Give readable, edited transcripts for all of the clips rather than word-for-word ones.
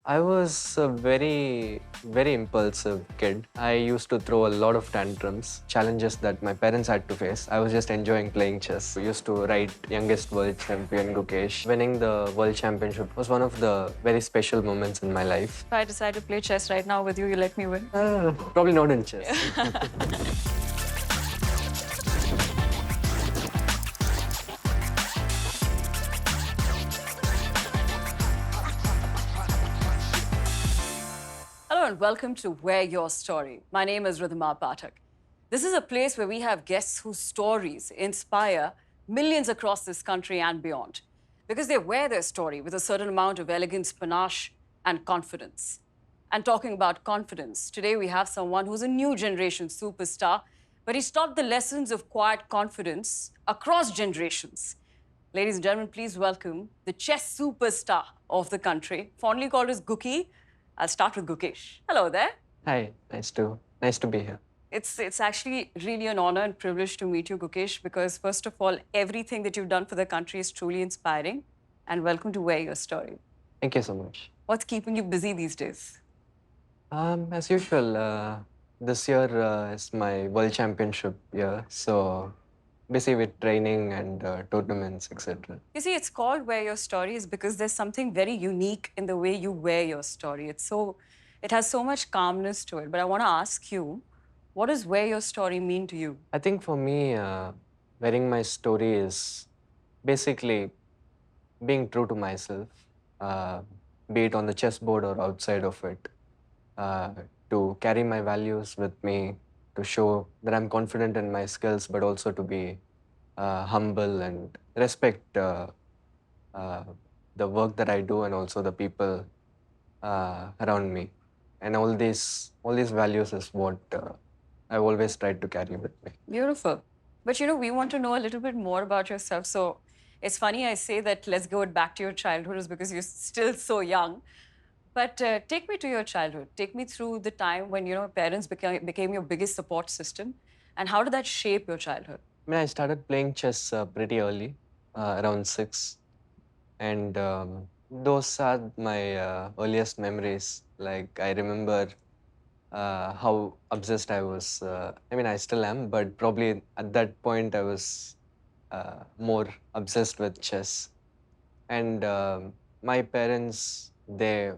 I was a very impulsive kid. I used to throw a lot of tantrums, challenges that my parents had to face. I was just enjoying playing chess. We used to write youngest world champion Gukesh. Winning the world championship was one of the very special moments in my life. If I decide to play chess right now with you, you let me win? Probably not in chess. Hello and welcome to Where Your Story. My name is Ridhima Pathak. This is a place where we have guests whose stories inspire millions across this country and beyond because they wear their story with a certain amount of elegance, panache, and confidence. And talking about confidence, today we have someone who's a new generation superstar, but he's taught the lessons of quiet confidence across generations. Ladies and gentlemen, please welcome the chess superstar of the country, fondly called as Gookie. I'll start with Gukesh. Hello there. Hi, nice to be here. It's actually really an honor and privilege to meet you, Gukesh, because first of all, everything that you've done for the country is truly inspiring. And welcome to Where Your Story. Thank you so much. What's keeping you busy these days? As usual, this year is my world championship year, so busy with training and tournaments, etc. You see, it's called Wear Your Story is because there's something very unique in the way you wear your story. It has so much calmness to it. But I want to ask you, what does Wear Your Story mean to you? I think for me, wearing my story is basically being true to myself, be it on the chessboard or outside of it, to carry my values with me, to show that I'm confident in my skills, but also to be humble and respect the work that I do and also the people around me. And all these values is what I've always tried to carry with me. Beautiful. But we want to know a little bit more about yourself. So it's funny I say that let's go back to your childhood is because you're still so young. But take me to your childhood. Take me through the time when, parents became your biggest support system. And how did that shape your childhood? I mean, I started playing chess pretty early, around 6. And those are my earliest memories. Like, I remember how obsessed I was. I mean, I still am, but probably at that point I was more obsessed with chess. And my parents,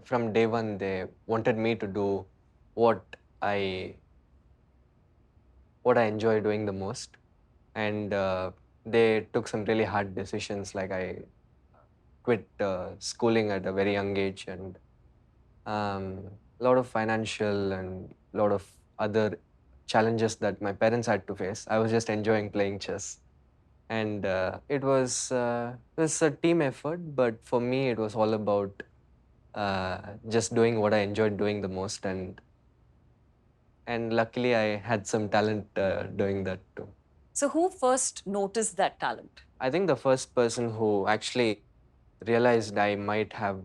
from day one, they wanted me to do what I enjoy doing the most. And they took some really hard decisions, like I quit schooling at a very young age, and a lot of financial and a lot of other challenges that my parents had to face. I was just enjoying playing chess. And it was a team effort, but for me it was all about just doing what I enjoyed doing the most, and luckily I had some talent doing that too. So who first noticed that talent? I think the first person who actually realized I might have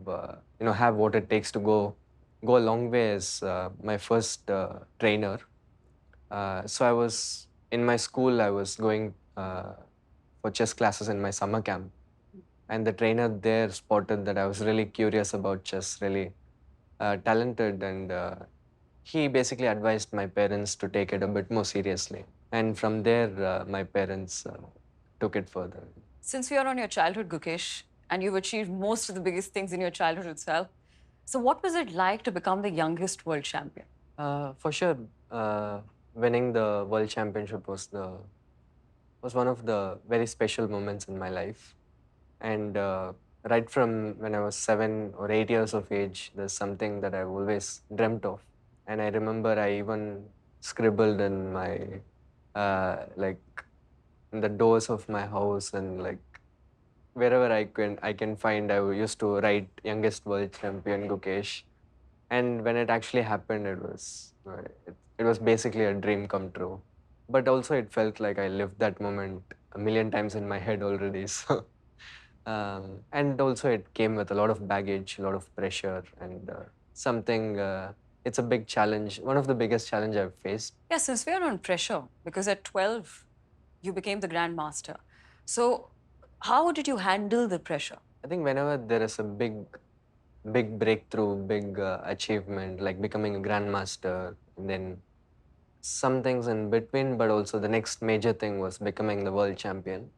have what it takes to go a long way is my first trainer. So I was in my school. I was going for chess classes in my summer camp, and the trainer there spotted that I was really curious about chess, really talented, and he basically advised my parents to take it a bit more seriously. And from there, my parents took it further. Since we are on your childhood, Gukesh, and you've achieved most of the biggest things in your childhood itself, so what was it like to become the youngest world champion? For sure, winning the world championship was one of the very special moments in my life. And right from when I was 7 or 8 years of age, there's something that I've always dreamt of. And I remember I even scribbled in my like in the doors of my house, and like wherever I can find, I used to write youngest world champion Gukesh. And when it actually happened, it was basically a dream come true. But also it felt like I lived that moment a million times in my head already. So and also it came with a lot of baggage, a lot of pressure, and something. It's a big challenge, one of the biggest challenge I've faced. Yeah, since we are on pressure, because at 12, you became the Grandmaster. So how did you handle the pressure? I think whenever there is a big big breakthrough, big achievement, like becoming a grandmaster, and then some things in between, but also the next major thing was becoming the world champion.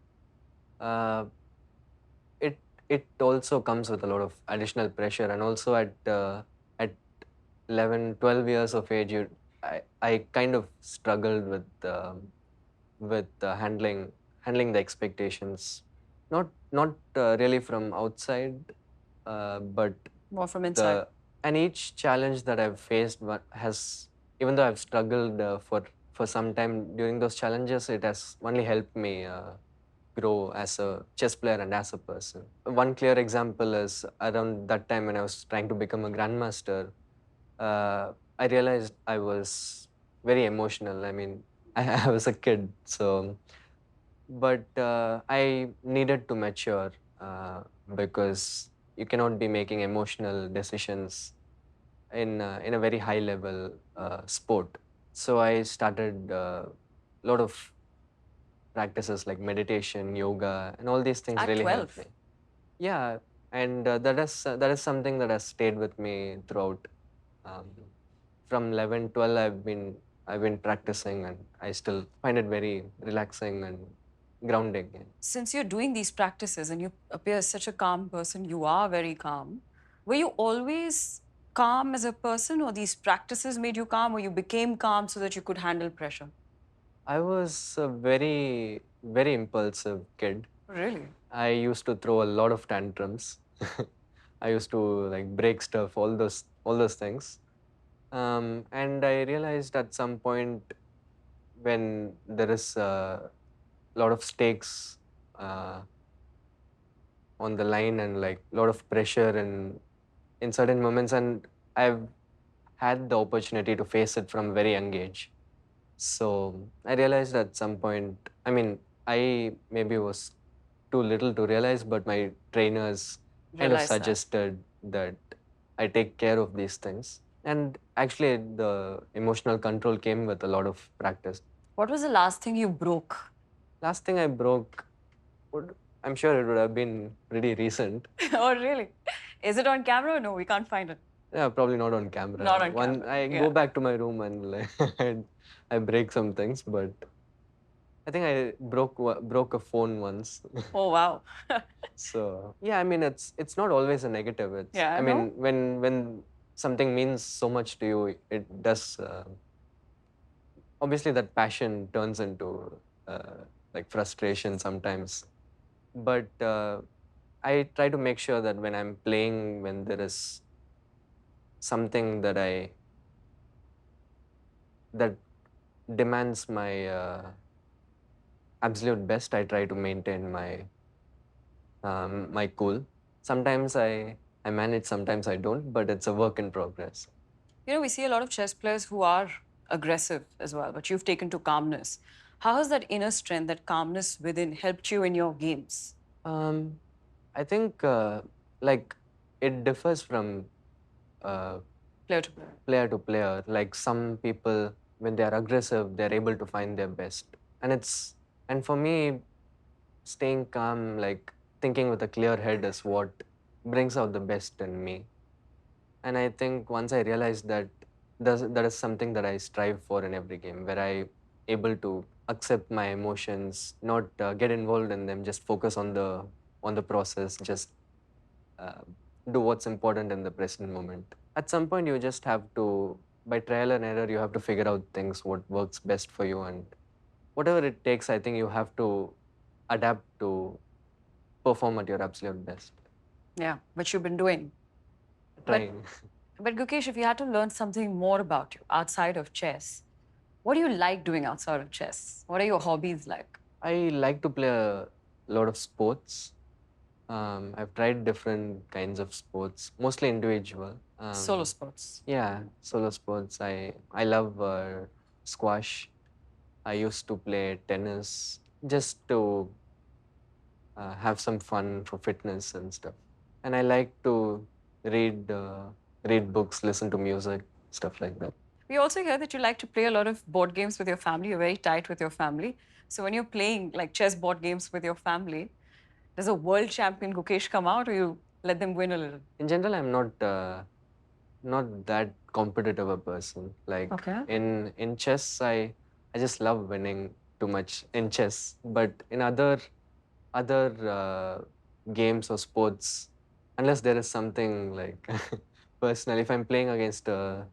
Uh, it it also comes with a lot of additional pressure, and also at 11, 12 years of age, I kind of struggled with handling the expectations, not really from outside, but More from inside. the and each challenge that I've faced has, even though I've struggled for some time during those challenges, it has only helped me grow as a chess player and as a person. One clear example is around that time when I was trying to become a grandmaster. I realized I was very emotional. I mean, I was a kid, so but I needed to mature because you cannot be making emotional decisions in a very high level sport. So I started a lot of practices like meditation, yoga, and all these things At really helped 12. me. Yeah, and that is something that has stayed with me throughout. Um, from 11, 12, I've been practicing, and I still find it very relaxing and grounding. Yeah. Since you're doing these practices and you appear such a calm person, you are very calm. Were you always calm as a person, or these practices made you calm, or you became calm so that you could handle pressure? I was a very, very impulsive kid. Really? I used to throw a lot of tantrums. I used to like break stuff, all those things. And I realized at some point when there is a lot of stakes uh, on the line and like a lot of pressure in certain moments, and I've had the opportunity to face it from a very young age. So I realized at some point, I mean, I maybe was too little to realize, but my trainers kind of Realize that. suggested that I take care of these things. And actually, the emotional control came with a lot of practice. What was the last thing you broke? Last thing I broke, would, I'm sure it would have been pretty recent. Oh, really? Is it on camera? No, we can't find it. Yeah, probably not on camera. Not on One, camera. I Yeah. go back to my room and like I break some things, but I think I broke a phone once. Oh, wow. So yeah, I mean it's not always a negative. Yeah, I I know. mean when something means so much to you, it does. Obviously, that passion turns into like frustration sometimes. But I try to make sure that when I'm playing, when there is something that demands my absolute best, I try to maintain my cool. Sometimes I manage, sometimes I don't, but it's a work in progress. You know, we see a lot of chess players who are aggressive as well, but you've taken to calmness. How has that inner strength, that calmness within, helped you in your games? Um, I think like it differs from uh, Player to player. player to player. Like some people, when they are aggressive, they're able to find their best, and for me, staying calm, like thinking with a clear head, is what brings out the best in me. And I think once I realized that, that is something that I strive for in every game, where I able to accept my emotions, not get involved in them, just focus on the process, just uh, do what's important in the present moment. At some point, you just have to, by trial and error, you have to figure out things what works best for you, and whatever it takes, I think you have to adapt to perform at your absolute best. Yeah, which you've been doing. But, Trying. but Gukesh, if you had to learn something more about you outside of chess, what do you like doing outside of chess? What are your hobbies like? I like to play a lot of sports. I've tried different kinds of sports, mostly individual. Solo sports. Yeah, solo sports. I love squash. I used to play tennis just to have some fun for fitness and stuff. And I like to read read books, listen to music, stuff like that. We also hear that you like to play a lot of board games with your family. You're very tight with your family. So when you're playing like chess board games with your family, does a world champion Gukesh come out, or you Let them win a little. In general, I'm not that competitive a person. Like Okay. in chess, I just love winning too much in chess. But in other games or sports, unless there is something like personal, if I'm playing against a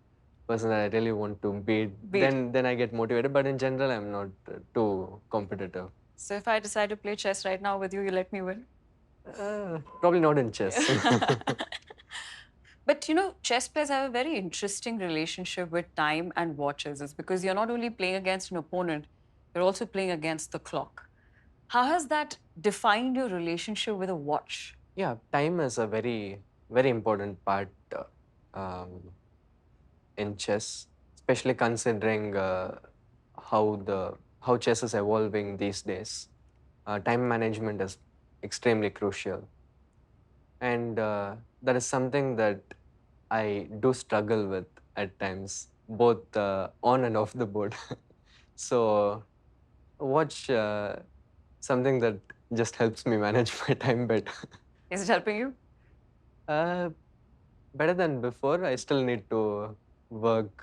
person that I really want to beat, Beat. then I get motivated. But in general, I'm not too competitive. So if I decide to play chess right now with you, you let me win? Probably not in chess. But you know, chess players have a very interesting relationship with time and watches. It's because you're not only playing against an opponent, you're also playing against the clock. How has that defined your relationship with a watch? Yeah, time is a very important part um, in chess, especially considering how chess is evolving these days. Time management is extremely crucial, and that is something that I do struggle with at times, both on and off the board. So, watch something that just helps me manage my time better. Is it helping you? Uh, Better than before. I still need to work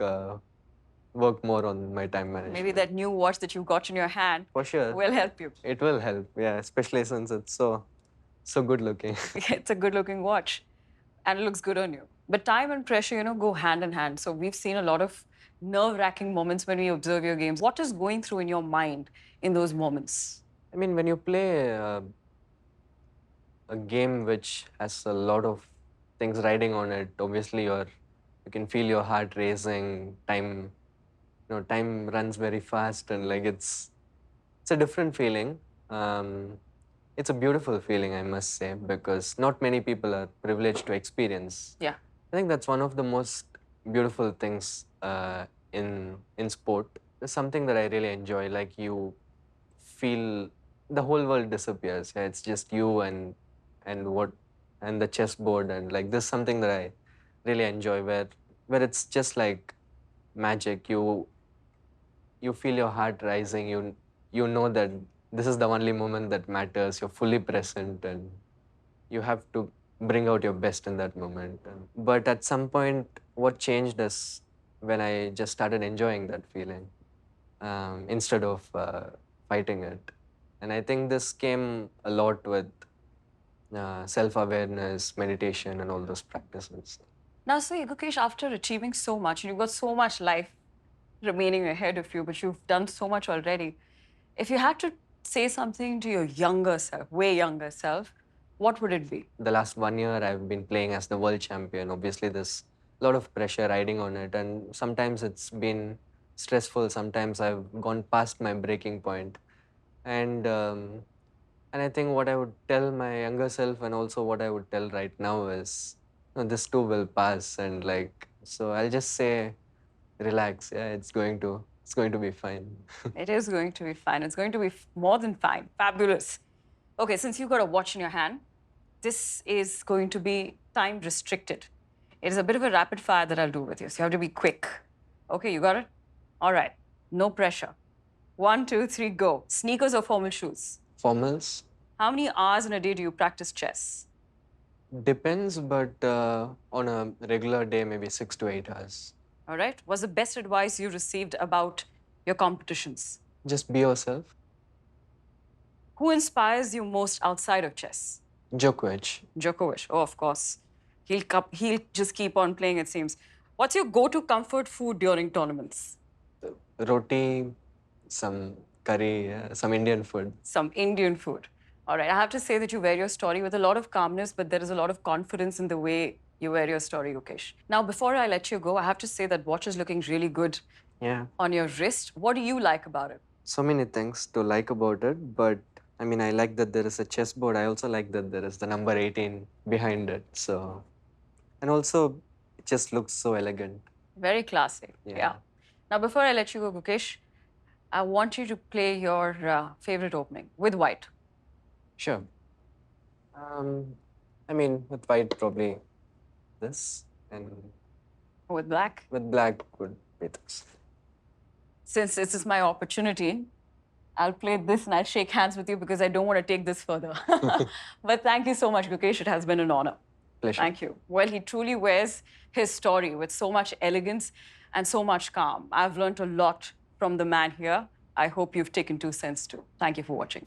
work more on my time management. Maybe that new watch that you got in your hand For sure. will help you. It will help. Yeah, especially since it's so good looking. It's a good looking watch and it looks good on you. But time and pressure, you know, go hand in hand. So we've seen a lot of nerve wracking moments when we observe your games. What is going through in your mind in those moments? I mean, when you play a game which has a lot of things riding on it, obviously you can feel your heart racing. Time runs very fast, and like it's a different feeling. It's a beautiful feeling, I must say, because not many people are privileged to experience. Yeah. I think that's one of the most beautiful things in sport. There's something that I really enjoy. Like you feel the whole world disappears. Yeah, it's just you and what and the chessboard, and like this is something that I really enjoy, where it's just like magic. You feel your heart rising. You know that this is the only moment that matters. You're fully present, and you have to bring out your best in that moment. But at some point, what changed is when I just started enjoying that feeling instead of fighting it. And I think this came a lot with self-awareness, meditation, and all those practices. Now, say, Gukesh, after achieving so much, and you've got so much life remaining ahead of you, but you've done so much already. If you had to say something to your younger self, way younger self, what would it be? The last 1 year, I've been playing as the world champion. Obviously, there's a lot of pressure riding on it, and sometimes it's been stressful. Sometimes I've gone past my breaking point, and I think what I would tell my younger self, and also what I would tell right now is, this too will pass, and like so, I'll just say, relax. Yeah, it's going to be fine. It is going to be fine. It's going to be more than fine. Fabulous. Okay, since you've got a watch in your hand, this is going to be time restricted. It is a bit of a rapid fire that I'll do with you, so you have to be quick. Okay, you got it? All right, no pressure. 1, 2, 3, go. Sneakers or formal shoes? Formals How many hours in a day do you practice chess? depends, but on a regular day, maybe 6 to 8 hours. All right, what's the best advice you received about your competitions? Just be yourself. Who inspires you most outside of chess? Djokovic. Djokovic. Oh, of course. He'll just keep on playing, it seems. What's your go-to comfort food during tournaments? Roti, some curry, some Indian food. Some Indian food. All right, I have to say that you wear your story with a lot of calmness, but there is a lot of confidence in the way you wear your story, Gukesh. Now, before I let you go, I have to say that watch is looking really good Yeah. on your wrist. What do you like about it? So many things to like about it, but I mean, I like that there is a chessboard. I also like that there is the number 18 behind it. So, and also, it just looks so elegant. Very classy. Yeah. Now, before I let you go, Gukesh, I want you to play your favorite opening with white. Sure. I mean, with white, probably this, and With black. with black would be this. Since this is my opportunity, I'll play this and I'll shake hands with you because I don't want to take this further. But thank you so much, Gukesh. It has been an honor. Pleasure. Thank you. Well, he truly wears his story with so much elegance and so much calm. I've learned a lot from the man here. I hope you've taken 2 cents too. Thank you for watching.